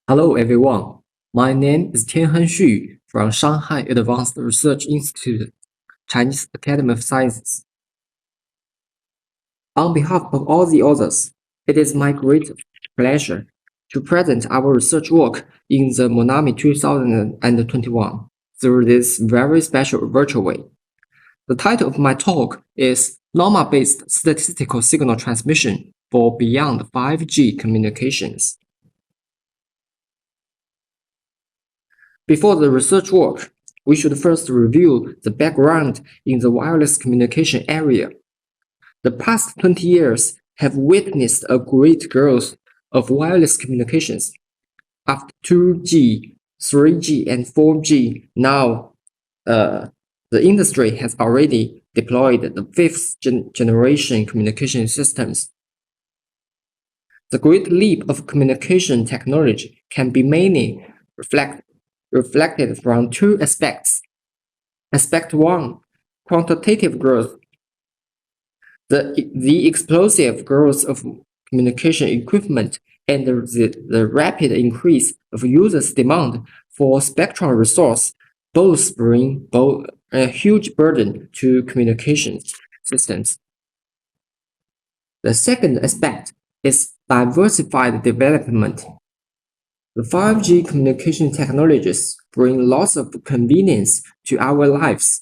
Hello everyone, my name is Tianheng from Shanghai Advanced Research Institute, Chinese Academy of Sciences. On behalf of all the others, it is my great pleasure to present our research work in the Monami 2021 through this very special virtual way. The title of my talk is NOMA-Based Statistical Signal Transmission for Beyond 5G Communications. Before the research work, we should first review the background in the wireless communication area. The past 20 years have witnessed a great growth of wireless communications. After 2G, 3G, and 4G, now the industry has already deployed the fifth generation communication systems. The great leap of communication technology can be mainly reflected from two aspects. Aspect 1, quantitative growth. The explosive growth of communication equipment and the rapid increase of users' demand for spectral resource both bring a huge burden to communication systems. The second aspect is diversified development. The 5G communication technologies bring lots of convenience to our lives.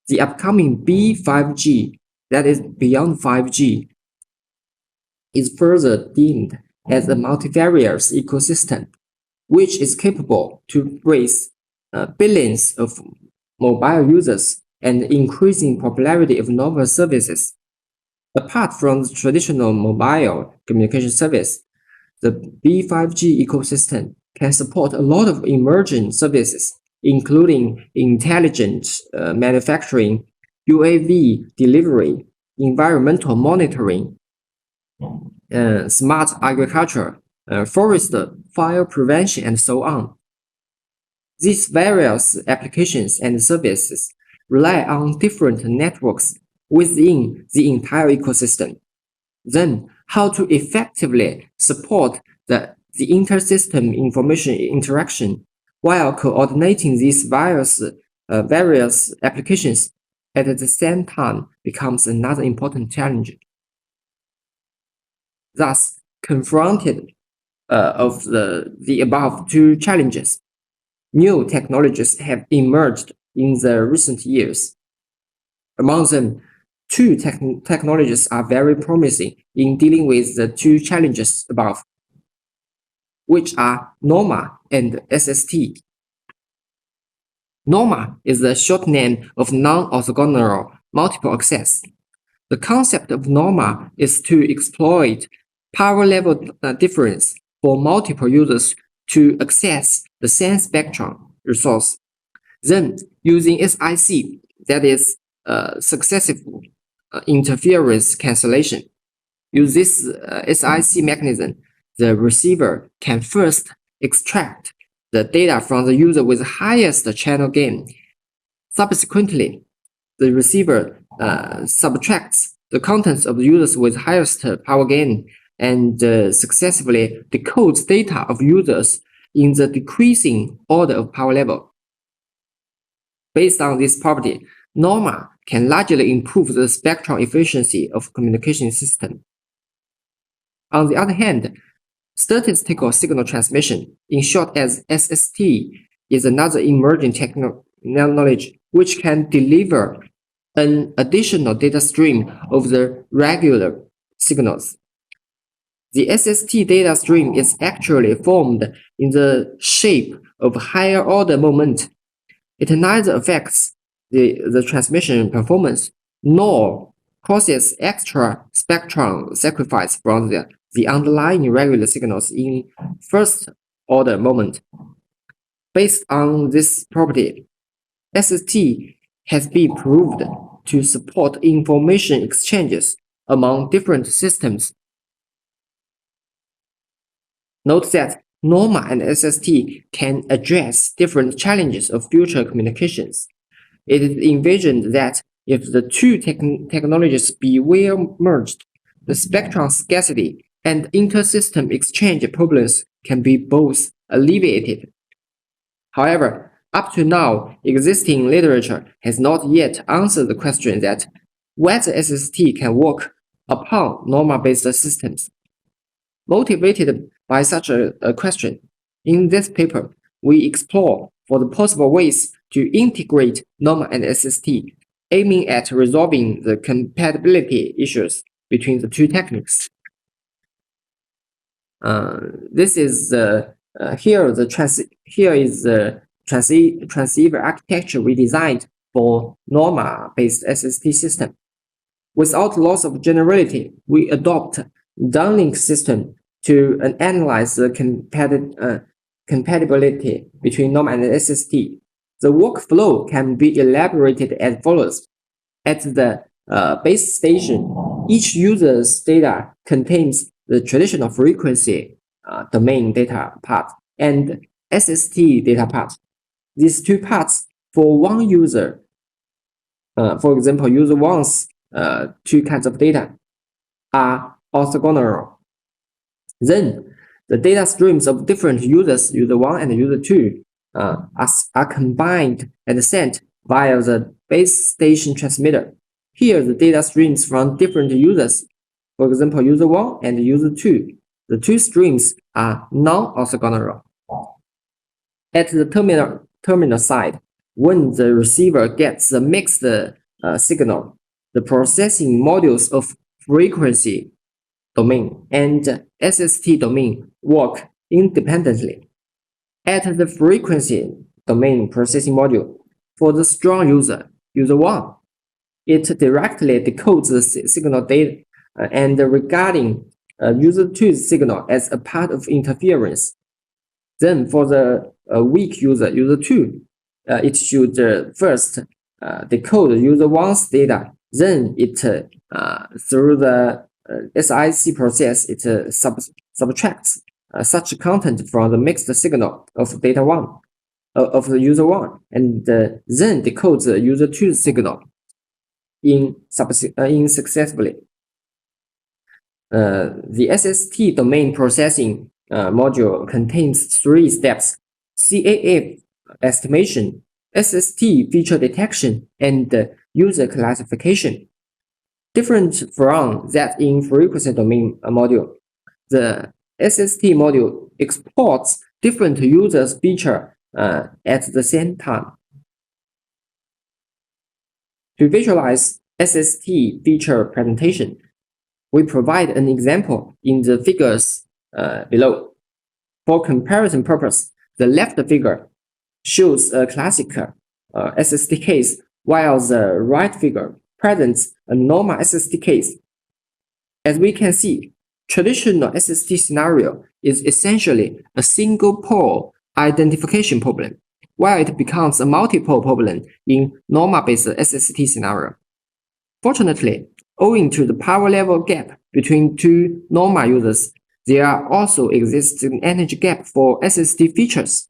The upcoming B5G, that is beyond 5G, is further deemed as a multivariate ecosystem, which is capable to embrace billions of mobile users and increasing popularity of novel services. Apart from the traditional mobile communication service, the B5G ecosystem can support a lot of emerging services, including intelligent manufacturing, UAV delivery, environmental monitoring, smart agriculture, forest fire prevention, and so on. These various applications and services rely on different networks within the entire ecosystem. Then, how to effectively support the inter-system information interaction while coordinating these various applications at the same time becomes another important challenge. Thus, confronted of the above two challenges, new technologies have emerged in the recent years. Among them, two technologies are very promising in dealing with the two challenges above, which are NOMA and SST. NOMA is the short name of non-orthogonal multiple access. The concept of NOMA is to exploit power level difference for multiple users to access the same spectrum resource. Then, using SIC, that is successive interference cancellation. Use this SIC mechanism, the receiver can first extract the data from the user with highest channel gain. Subsequently, the receiver subtracts the contents of the users with highest power gain and successively decodes data of users in the decreasing order of power level. Based on this property, NOMA can largely improve the spectral efficiency of communication system. On the other hand, statistical signal transmission, in short as SST, is another emerging technology which can deliver an additional data stream of the regular signals. The SST data stream is actually formed in the shape of higher order moment. It neither affects the transmission performance nor causes extra spectrum sacrifice from the underlying regular signals in first order moment. Based on this property, SST has been proved to support information exchanges among different systems. Note that NOMA and SST can address different challenges of future communications. It is envisioned that if the two technologies be well merged, the spectrum scarcity and inter-system exchange problems can be both alleviated. However, up to now, existing literature has not yet answered the question that whether SST can work upon NOMA-based systems. Motivated by such a question, in this paper, we explore for the possible ways to integrate NOMA and SST, aiming at resolving the compatibility issues between the two techniques. This is here is the transceiver architecture we designed for NOMA-based SST system. Without loss of generality, we adopt downlink system to analyze the compatibility between NOMA and SST. The workflow can be elaborated as follows. At the base station, each user's data contains the traditional frequency domain data part and SST data part. These two parts for one user, for example, user wants two kinds of data, are orthogonal. Then the data streams of different users, user 1 and user 2, are combined and sent via the base station transmitter. Here, the data streams from different users, for example, user 1 and user 2. The two streams are non-orthogonal. At the terminal side, when the receiver gets a mixed signal, the processing modules of frequency domain and SST domain work independently. At the frequency domain processing module, for the strong user, user 1, it directly decodes the signal data and regarding user 2's signal as a part of interference. Then for the weak user, user 2, it should first decode user 1's data. Then it through the SIC process, it subtracts such content from the mixed signal of data 1 of the user 1, and then decodes the user 2's signal in successively. The SST domain processing module contains 3 steps: CAF estimation, SST feature detection, and user classification. Different from that in frequency domain module, the SST module exports different users' feature at the same time. To visualize SST feature presentation, we provide an example in the figures below. For comparison purpose, the left figure shows a classic SST case, while the right figure presents a NOMA SST case. As we can see, traditional SST scenario is essentially a single pole identification problem, while it becomes a multi-pole problem in NOMA-based SST scenario. Fortunately, owing to the power level gap between two NOMA users, there also exists an energy gap for SST features.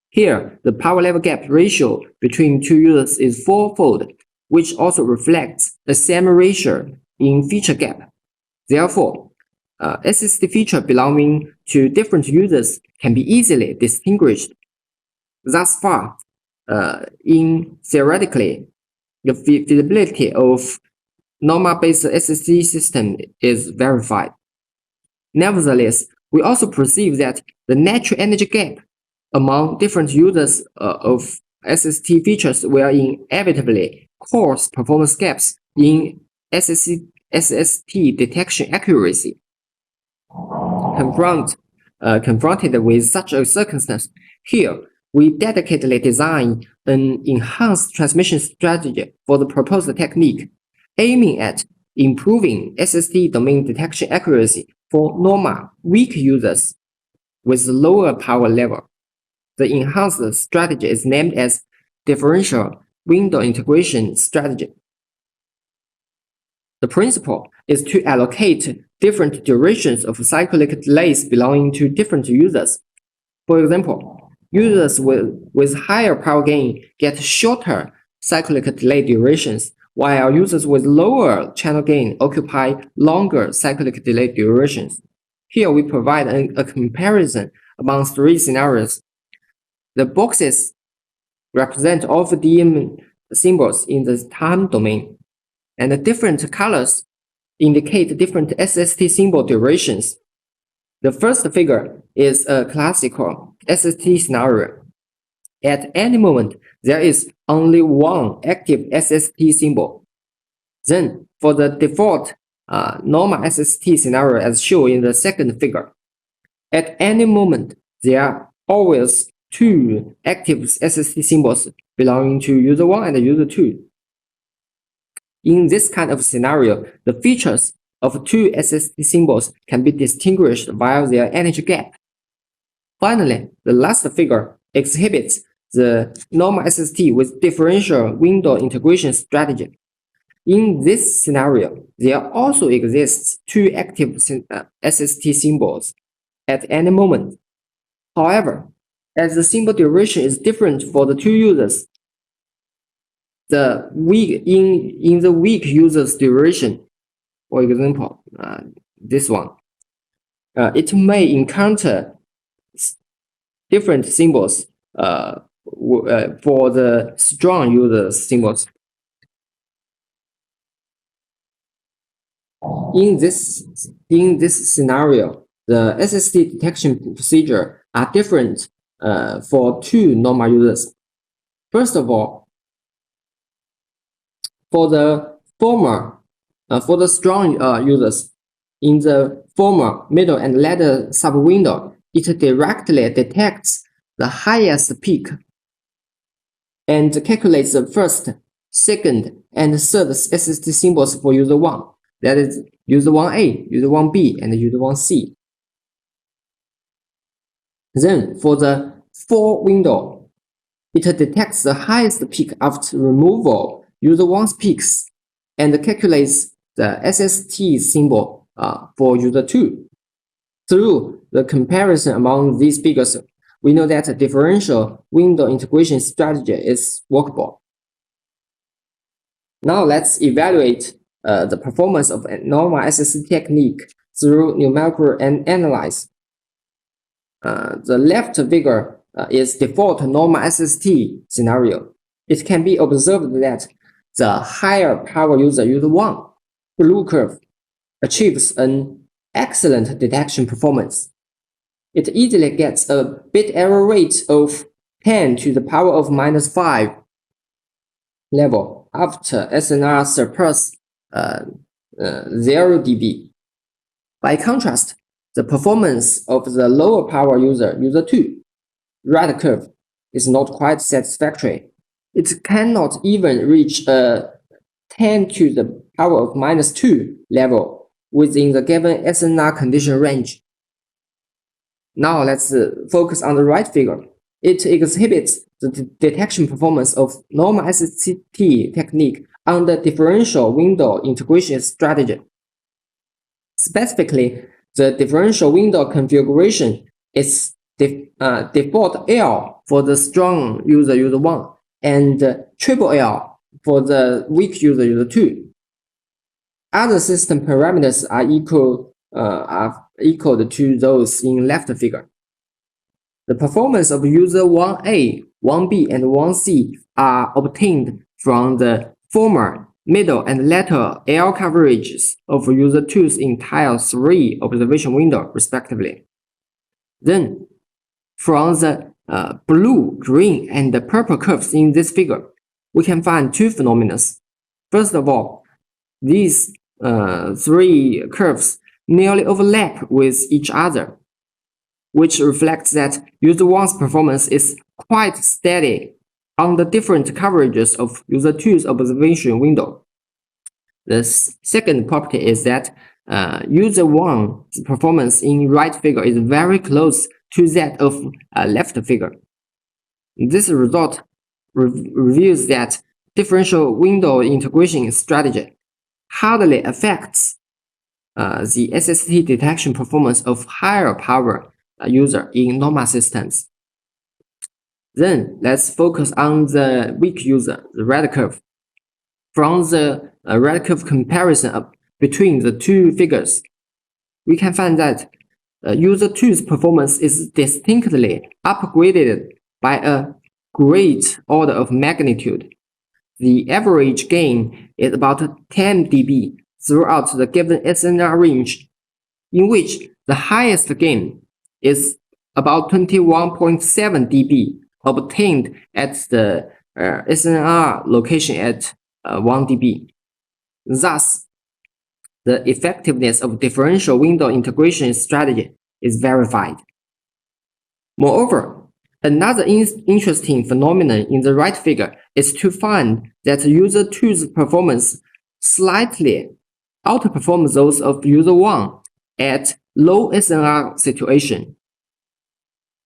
Here, the power level gap ratio between two users is 4-fold, which also reflects the same ratio in feature gap. Therefore, SST feature belonging to different users can be easily distinguished. Thus far, theoretically, the feasibility of NOMA-based SST system is verified. Nevertheless, we also perceive that the natural energy gap among different users of SST features will inevitably cause performance gaps in SST detection accuracy. Confronted with such a circumstance, here we dedicatedly design an enhanced transmission strategy for the proposed technique, aiming at improving SST domain detection accuracy for NOMA weak users with lower power level. The enhanced strategy is named as Differential Window Integration Strategy. The principle is to allocate different durations of cyclic delays belonging to different users. For example, users with higher power gain get shorter cyclic delay durations, while users with lower channel gain occupy longer cyclic delay durations. Here we provide a comparison among three scenarios. The boxes represent all the DM symbols in the time domain, and the different colors indicate different SST symbol durations. The first figure is a classical SST scenario. At any moment, there is only one active SST symbol. Then, for the default NOMA SST scenario as shown in the second figure, at any moment, there are always two active SST symbols belonging to user 1 and user 2. In this kind of scenario, the features of two SST symbols can be distinguished via their energy gap. Finally, the last figure exhibits the NOMA SST with differential window integration strategy. In this scenario, there also exists two active SST symbols at any moment. However, as the symbol duration is different for the two users, in the weak user's duration, for example, this one, it may encounter different symbols for the strong user's symbols. In this scenario, the SST detection procedure are different for two NOMA users. First of all, for the strong users, in the former, middle, and latter sub-window, it directly detects the highest peak and calculates the first, second, and third SST symbols for user 1. That is user 1A, user 1B, and user 1C. Then, for the for window, it detects the highest peak after removal user 1's peaks and calculates the SST symbol for user 2. Through the comparison among these figures, we know that a differential window integration strategy is workable. Now let's evaluate the performance of a NOMA SST technique through numerical analysis. The left figure is default NOMA SST scenario. It can be observed that the higher power user 1, blue curve, achieves an excellent detection performance. It easily gets a bit error rate of 10 to the power of -5 level after SNR surpass 0 dB. By contrast, the performance of the lower power user 2, red curve, is not quite satisfactory. It cannot even reach a 10 to the power of -2 level within the given SNR condition range. Now let's focus on the right figure. It exhibits the detection performance of NOMA SST technique under differential window integration strategy. Specifically, the differential window configuration is default L for the strong user 1 and triple L for the weak user 2. Other system parameters are equal to those in left figure. The performance of user 1A, 1B, and 1C are obtained from the former, middle, and latter L coverages of user 2's entire 3 observation window, respectively. Then, from the blue, green, and the purple curves in this figure, we can find two phenomena. First of all, these three curves nearly overlap with each other, which reflects that user 1's performance is quite steady on the different coverages of user 2's observation window. The second property is that user 1's performance in right figure is very close to that of left figure. This result reveals that differential window integration strategy hardly affects the SST detection performance of higher power user in NOMA systems. Then let's focus on the weak user, the red curve. From the red curve comparison between the two figures, we can find that user 2's performance is distinctly upgraded by a great order of magnitude. The average gain is about 10 dB throughout the given SNR range, in which the highest gain is about 21.7 dB obtained at the SNR location at 1 dB. Thus, the effectiveness of differential window integration strategy is verified. Moreover, another interesting phenomenon in the right figure is to find that user 2's performance slightly outperforms those of user 1 at low SNR situation.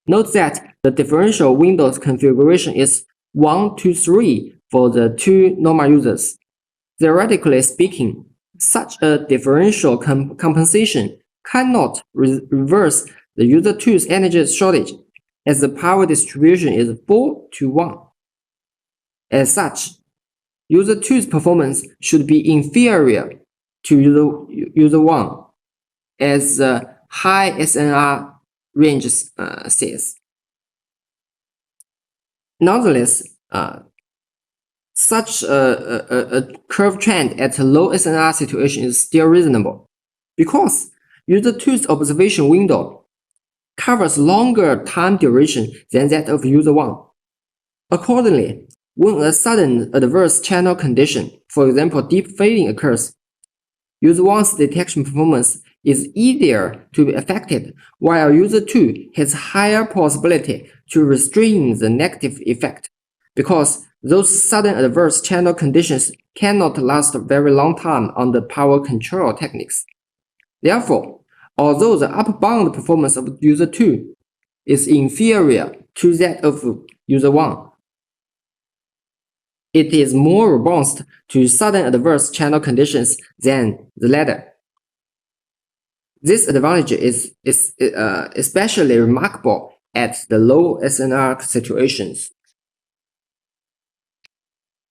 Note that the differential windows configuration is 1 to 3 for the two NOMA users. Theoretically speaking, such a differential compensation cannot reverse the user 2's energy shortage, as the power distribution is 4 to 1. As such, user 2's performance should be inferior to user 1, as the high SNR range says. Nonetheless, such a curve trend at a low SNR situation is still reasonable, because user 2's observation window covers longer time duration than that of user 1. Accordingly, when a sudden adverse channel condition, for example deep fading, occurs, user 1's detection performance is easier to be affected, while user 2 has higher possibility to restrain the negative effect, because those sudden adverse channel conditions cannot last a very long time under power control techniques. Therefore, although the upper bound performance of user 2 is inferior to that of user 1, it is more robust to sudden adverse channel conditions than the latter. This advantage is especially remarkable at the low SNR situations.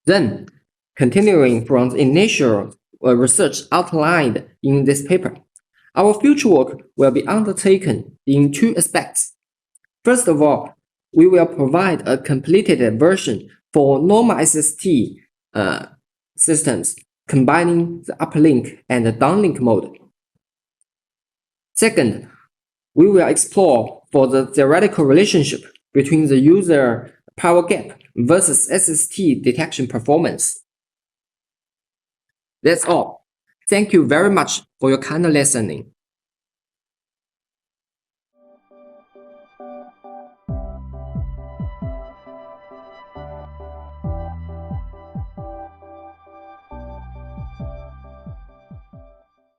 Then, continuing from the initial research outlined in this paper, our future work will be undertaken in two aspects. First of all, we will provide a completed version for NOMA ST systems combining the uplink and the downlink mode. Second, we will explore for the theoretical relationship between the user power gap versus SST detection performance. That's all. Thank you very much for your kind listening.